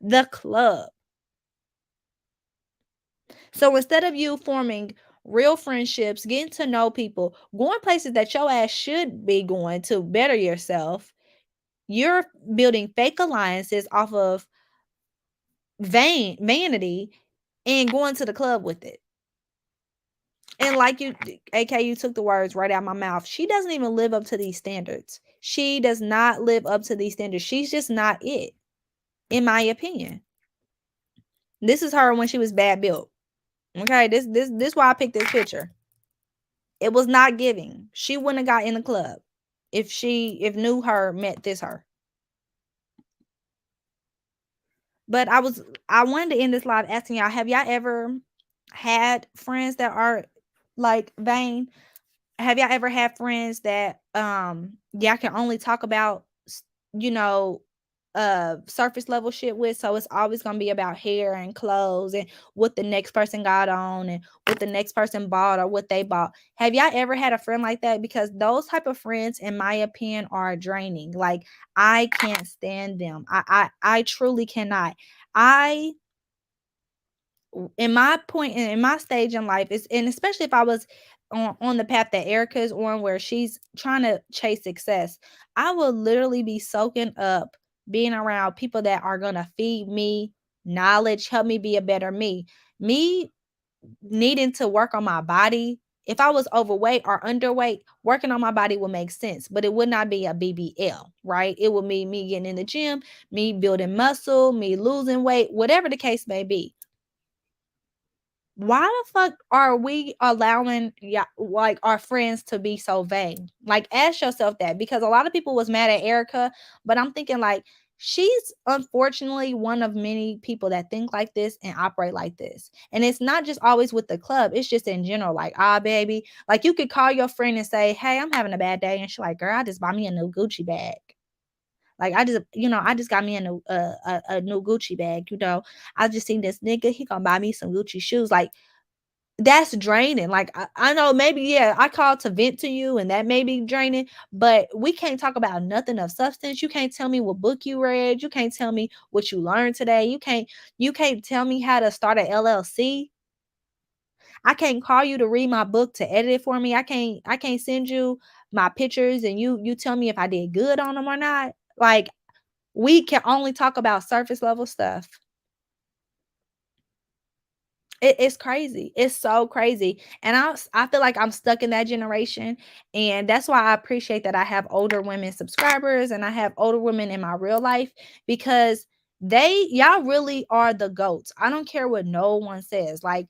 The club. So instead of you forming real friendships, getting to know people, going places that your ass should be going to better yourself, you're building fake alliances off of vanity and going to the club with it. And like you, AK, you took the words right out of my mouth. She doesn't even live up to these standards. She does not live up to these standards. She's just not it, in my opinion. This is her when she was bad built. Okay, this why I picked this picture. It was not giving. She wouldn't have got in the club if new her met this her. But I wanted to end this live asking y'all, have y'all ever had friends that are like vain? Have y'all ever had friends that y'all can only talk about, you know, surface level shit with. So it's always gonna be about hair and clothes and what the next person got on and what the next person bought or what they bought. Have y'all ever had a friend like that? Because those type of friends, in my opinion, are draining. Like, I can't stand them. I truly cannot. I in my point in my stage in life is, and especially if I was on the path that Erica is on, where she's trying to chase success, I will literally be soaking up being around people that are gonna feed me knowledge, help me be a better me. Me needing to work on my body. If I was overweight or underweight, working on my body would make sense, but it would not be a BBL, right? It would mean me getting in the gym, me building muscle, me losing weight, whatever the case may be. Why the fuck are we allowing, yeah, like, our friends to be so vain? Like, ask yourself that, because a lot of people was mad at Erica, but I'm thinking like, she's unfortunately one of many people that think like this and operate like this. And it's not just always with the club, it's just in general. Like, ah, baby, like, you could call your friend and say, hey, I'm having a bad day, and she's like, girl, I just bought me a new Gucci bag. Like, I just got me a new Gucci bag. I just seen this nigga. He gonna buy me some Gucci shoes. Like, that's draining. Like, I know maybe, yeah, I called to vent to you, and that may be draining, but we can't talk about nothing of substance. You can't tell me what book you read. You can't tell me what you learned today. You can't tell me how to start an LLC. I can't call you to read my book to edit it for me. I can't send you my pictures and you tell me if I did good on them or not. Like, we can only talk about surface level stuff. It's crazy. It's so crazy. And I feel like I'm stuck in that generation. And that's why I appreciate that I have older women subscribers and I have older women in my real life, because y'all really are the goats. I don't care what no one says. Like,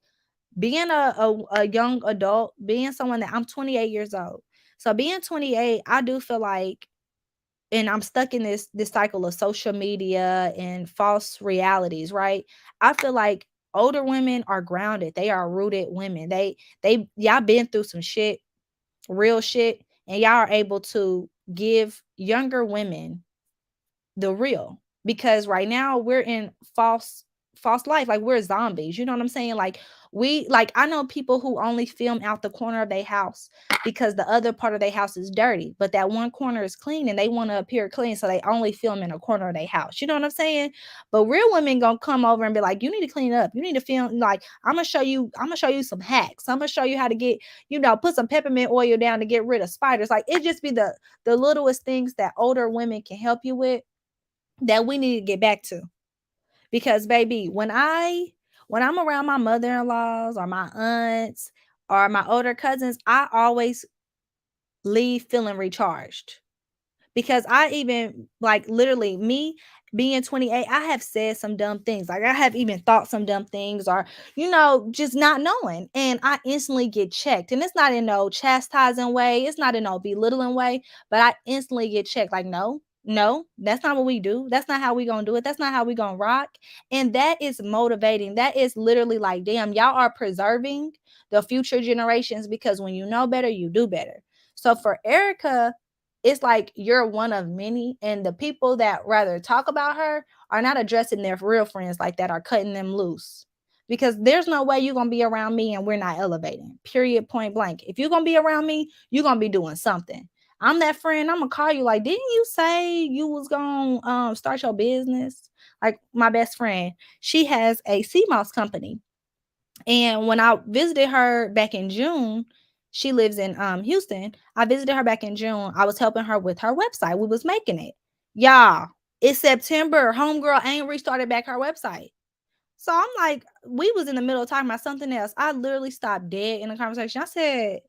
being a young adult, being someone that I'm 28 years old. So being 28, I do feel like, and I'm stuck in this cycle of social media and false realities, right? I feel like older women are grounded. They are rooted women. Y'all been through some shit, real shit, and y'all are able to give younger women the real, because right now we're in false life. Like, we're zombies, you know what I'm saying? Like, I know people who only film out the corner of their house because the other part of their house is dirty, but that one corner is clean and they want to appear clean, so they only film in a corner of their house, you know what I'm saying? But real women gonna come over and be like, you need to clean up, you need to film. Like, I'm gonna show you some hacks, I'm gonna show you how to get, put some peppermint oil down to get rid of spiders. Like, it just be the littlest things that older women can help you with, that we need to get back to. Because, baby, when I'm around my mother-in-laws or my aunts or my older cousins, I always leave feeling recharged. Because I even, like, literally, me being 28, I have said some dumb things. Like, I have even thought some dumb things, or just not knowing, and I instantly get checked. And it's not in no chastising way, it's not in no belittling way, but I instantly get checked. Like, no, no, that's not what we do, that's not how we gonna do it, that's not how we gonna rock. And that is motivating. That is literally like, damn, y'all are preserving the future generations, because when you know better, you do better. So for Erica, it's like, you're one of many, and the people that rather talk about her are not addressing their real friends, like, that are cutting them loose. Because there's no way you're gonna be around me and we're not elevating, period, point blank. If you're gonna be around me, you're gonna be doing something. I'm that friend. I'm gonna call you like, didn't you say you was gonna start your business? Like, my best friend, she has a sea moss company, and when I visited her back in June, she lives in Houston. I visited her back in June. I was helping her with her website. We was making it. Y'all, it's September. Homegirl ain't restarted back her website. So I'm like, we was in the middle of talking about something else. I literally stopped dead in the conversation. I said,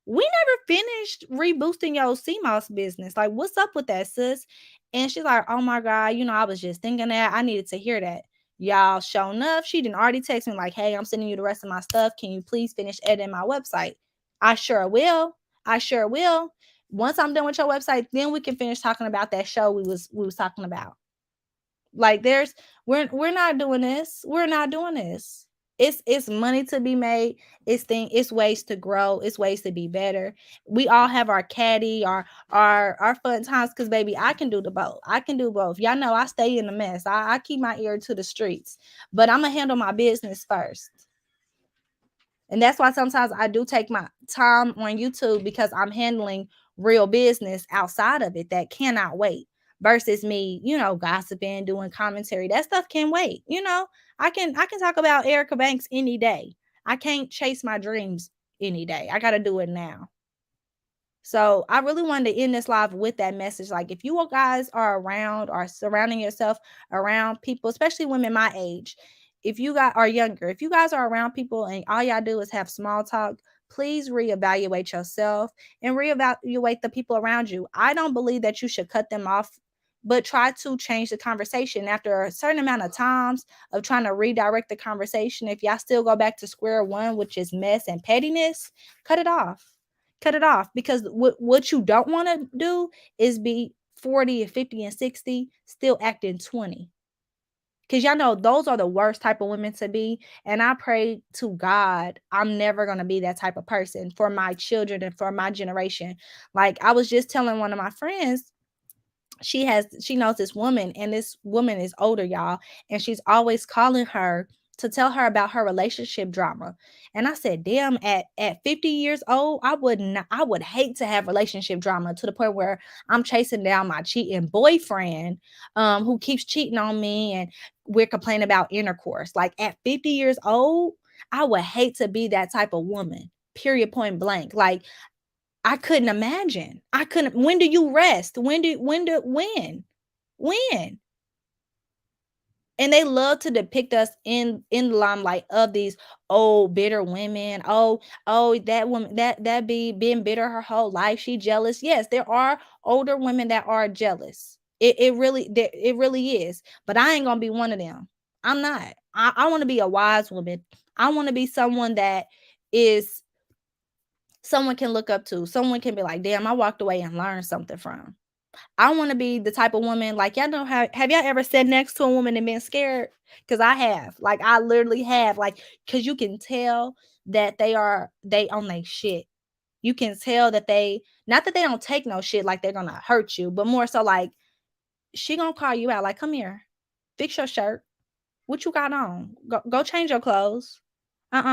we never finished reboosting your CMOS business. Like, what's up with that, sis? And she's like, oh my God, I was just thinking that. I needed to hear that. Y'all, sure enough, she didn't already text me like, hey, I'm sending you the rest of my stuff. Can you please finish editing my website? I sure will. I sure will. Once I'm done with your website, then we can finish talking about that show we was talking about. Like, we're not doing this. We're not doing this. It's money to be made. It's ways to grow. It's ways to be better. We all have our caddy, our fun times. Cause baby, I can do the both. I can do both. Y'all know I stay in the mess. I keep my ear to the streets, but I'm gonna handle my business first. And that's why sometimes I do take my time on YouTube, because I'm handling real business outside of it that cannot wait, versus me, gossiping, doing commentary. That stuff can wait. I can talk about Erica Banks any day. I can't chase my dreams any day. I got to do it now. So I really wanted to end this live with that message. Like, if you guys are around or surrounding yourself around people, especially women my age, if you guys are younger, if you guys are around people and all y'all do is have small talk, please reevaluate yourself and reevaluate the people around you. I don't believe that you should cut them off, but try to change the conversation after a certain amount of times of trying to redirect the conversation. If y'all still go back to square one, which is mess and pettiness, cut it off. Cut it off, because what you don't want to do is be 40 and 50 and 60 still acting 20, because y'all know those are the worst type of women to be. And I pray to God I'm never going to be that type of person for my children and for my generation. Like, I was just telling one of my friends, she knows this woman, and this woman is older, y'all, and she's always calling her to tell her about her relationship drama. And I said, damn, at 50 years old, I would hate to have relationship drama to the point where I'm chasing down my cheating boyfriend, who keeps cheating on me, and we're complaining about intercourse. Like, at 50 years old, I would hate to be that type of woman. Period, point blank. Like, I couldn't imagine. I couldn't. When do you rest? When? And they love to depict us in the limelight of these old bitter women. Oh, that woman that be being bitter her whole life. She jealous. Yes, there are older women that are jealous. It really is. But I ain't gonna be one of them. I'm not. I want to be a wise woman. I want to be someone that is someone can look up to. Someone can be like, damn, I walked away and learned something from. I want to be the type of woman, like, y'all know, have y'all ever sat next to a woman and been scared? Because I have. Like, I literally have. Like, because you can tell that they on their shit. You can tell that not that they don't take no shit, like they're gonna hurt you, but more so like, she gonna call you out, like, come here, fix your shirt. What you got on? Go change your clothes.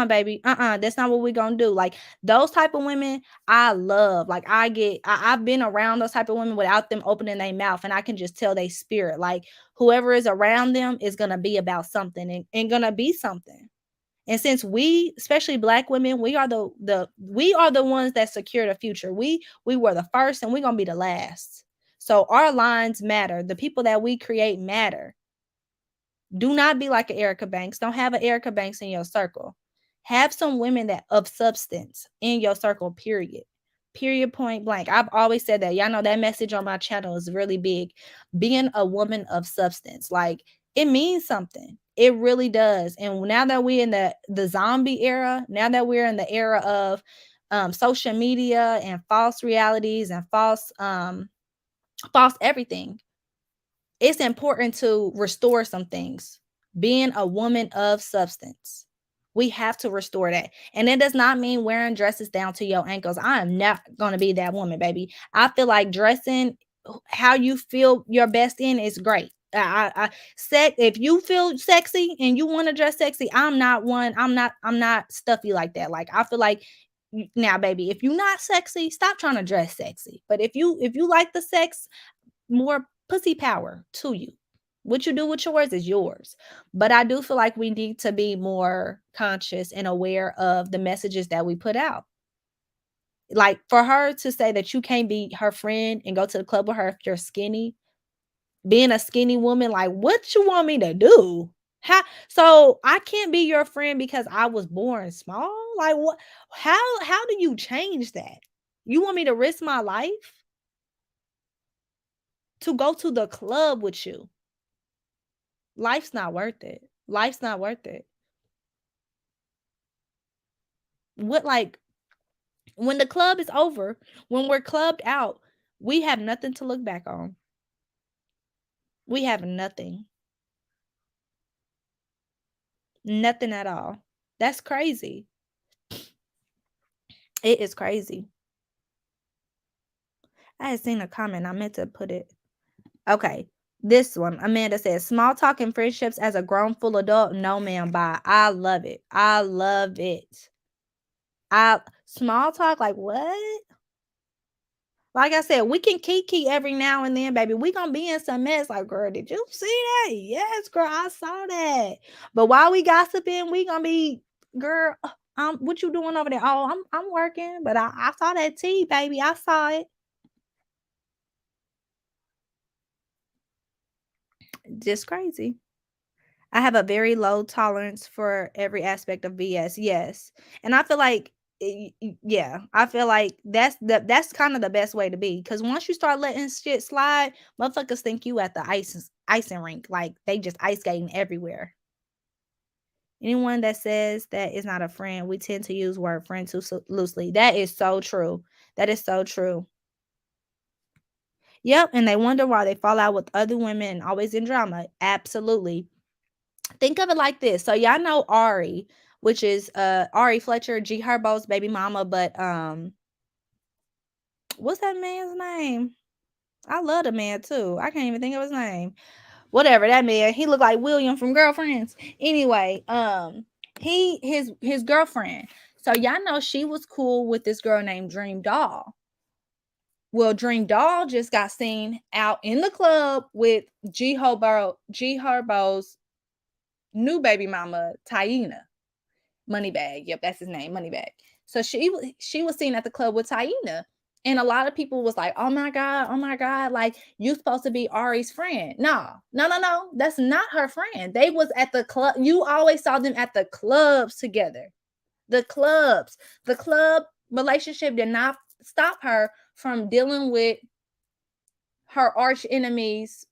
Baby. That's not what we gonna do. Like, those type of women, I love. Like, I've been around those type of women without them opening their mouth, and I can just tell they spirit. Like, whoever is around them is gonna be about something, and gonna be something. And since we, especially Black women, we are the ones that secure the future. We were the first, and we're gonna be the last. So our lines matter. The people that we create matter. Do not be like an Erica Banks. Don't have an Erica Banks in your circle. Have some women that of substance in your circle, period. Period, point blank. I've always said that. Y'all know that message on my channel is really big. Being a woman of substance, like, it means something. It really does. And now that we're in the zombie era, now that we're in the era of social media and false realities and false everything, it's important to restore some things. Being a woman of substance, we have to restore that. And it does not mean wearing dresses down to your ankles. I am not going to be that woman, baby. I feel like dressing how you feel your best in is great. If you feel sexy and you want to dress sexy, I'm not stuffy like that. Like, I feel like, now, baby, if you're not sexy, stop trying to dress sexy. But if you like the sex, more pussy power to you. What you do with yours is yours. But I do feel like we need to be more conscious and aware of the messages that we put out. Like, for her to say that you can't be her friend and go to the club with her if you're skinny, being a skinny woman, like, what you want me to do? So I can't be your friend because I was born small? Like, what? How do you change that? You want me to risk my life to go to the club with you? Life's not worth it. Life's not worth it. What, like, when the club is over, when we're clubbed out, we have nothing to look back on. We have nothing. Nothing at all. That's crazy. It is crazy. I had seen a comment. I meant to put it. Okay. This one, Amanda says, small talk and friendships as a grown full adult. No, man, bye. I love it. I love it. Small talk, like what? Like I said, we can kiki every now and then, baby. We gonna be in some mess. Like, girl, did you see that? Yes, girl, I saw that. But while we gossiping, we gonna be, girl, what you doing over there? Oh, I'm working, but I saw that tea, baby. I saw it. Just crazy. I have a very low tolerance for every aspect of BS. Yes. And I feel like yeah, I feel like that's kind of the best way to be, cuz once you start letting shit slide, motherfuckers think you at the icing rink, like they just ice skating everywhere. Anyone that says that is not a friend, we tend to use word friend too loosely. That is so true. That is so true. Yep, and they wonder why they fall out with other women and always in drama. Absolutely. Think of it like this. So y'all know Ari, which is Ari Fletcher, G Herbo's baby mama, but what's that man's name? I love the man too. I can't even think of his name. Whatever, that man, he looked like William from Girlfriends. Anyway, his girlfriend. So y'all know she was cool with this girl named Dream Doll. Well, Dream Doll just got seen out in the club with G Herbo's new baby mama, Taina. Moneybag. Yep, that's his name, Moneybag. So she was seen at the club with Taina. And a lot of people was like, oh my God, like you supposed to be Ari's friend. No, that's not her friend. They was at the club. You always saw them at the clubs together. The club relationship did not stop her from dealing with her arch enemies,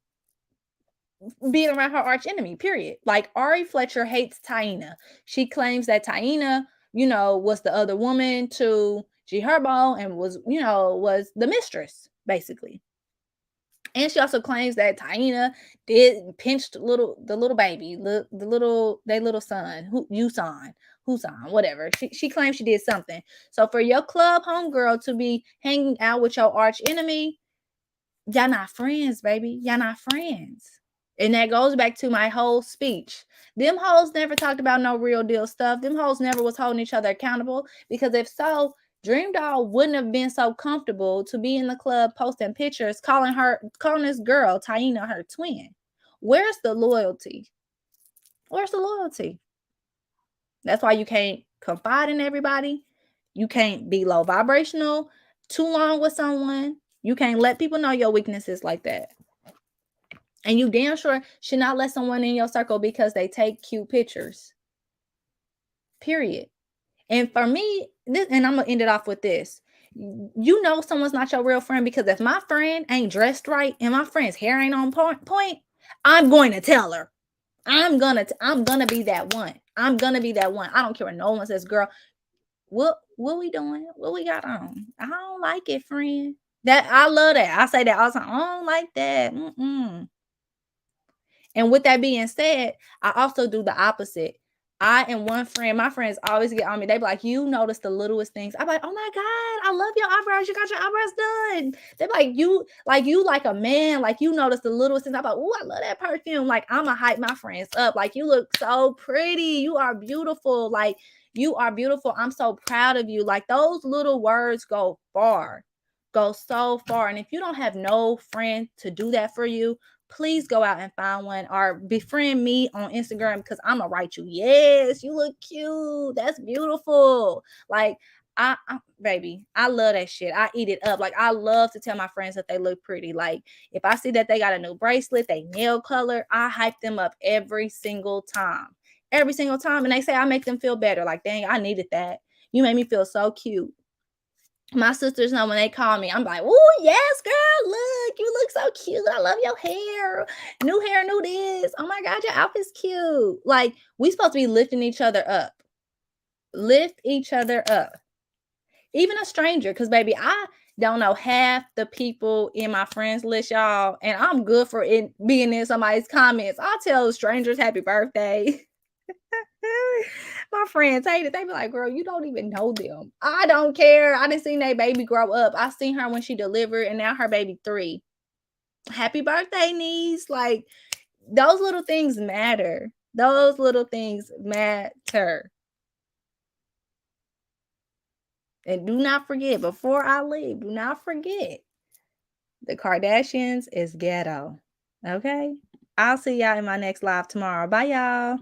being around her arch enemy, period. Like Ari Fletcher hates Taina. She claims that Taina, was the other woman to G Herbo and was the mistress, basically. And she also claims that Taina did pinched the little baby, the little son, Husan, whatever. She claims she did something. So for your club homegirl to be hanging out with your arch enemy, y'all not friends, baby. Y'all not friends. And that goes back to my whole speech. Them hoes never talked about no real deal stuff. Them hoes never was holding each other accountable, because if so, Dream Doll wouldn't have been so comfortable to be in the club posting pictures, calling this girl, Taina, her twin. Where's the loyalty? Where's the loyalty? That's why you can't confide in everybody. You can't be low vibrational too long with someone. You can't let people know your weaknesses like that. And you damn sure should not let someone in your circle because they take cute pictures. Period. And for me, and I'm going to end it off with this. You know someone's not your real friend because if my friend ain't dressed right and my friend's hair ain't on point, I'm going to tell her. I'm gonna be that one. I'm gonna be that one. I don't care what no one says, girl. What we doing? What we got on? I don't like it, friend. That I love that. I say that all the time. I don't like that. And with that being said, I also do the opposite. I am one friend. My friends always get on me. They be like, you notice the littlest things. I'm like, oh my God, I love your eyebrows. You got your eyebrows done. They be like, you like a man. Like, you notice the littlest things. I'm like, oh, I love that perfume. Like, I'm going to hype my friends up. Like, you look so pretty. You are beautiful. Like, you are beautiful. I'm so proud of you. Like, those little words go far. Go so far. And if you don't have no friend to do that for you, please go out and find one or befriend me on Instagram, because I'm gonna write you, yes, you look cute. That's beautiful. Like, baby, I love that shit. I eat it up. Like, I love to tell my friends that they look pretty. Like, if I see that they got a new bracelet, they nail color, I hype them up every single time. Every single time. And they say I make them feel better. Like, dang, I needed that. You made me feel so cute. My sisters know when they call me, I'm like, oh, yes, girl, look, you look so cute. I love your hair. New this. Oh, my God, your outfit's cute. Like, we supposed to be lifting each other up. Lift each other up. Even a stranger, because, baby, I don't know half the people in my friends list, y'all, and I'm good for it being in somebody's comments. I'll tell strangers happy birthday. My friends hate it. They be like, girl, you don't even know them. I don't care. I done seen that baby grow up. I seen her when she delivered, and now her baby 3. Happy birthday, niece. Like, those little things matter. Those little things matter. And do not forget, before I leave, do not forget, the Kardashians is ghetto. Okay? I'll see y'all in my next live tomorrow. Bye, y'all.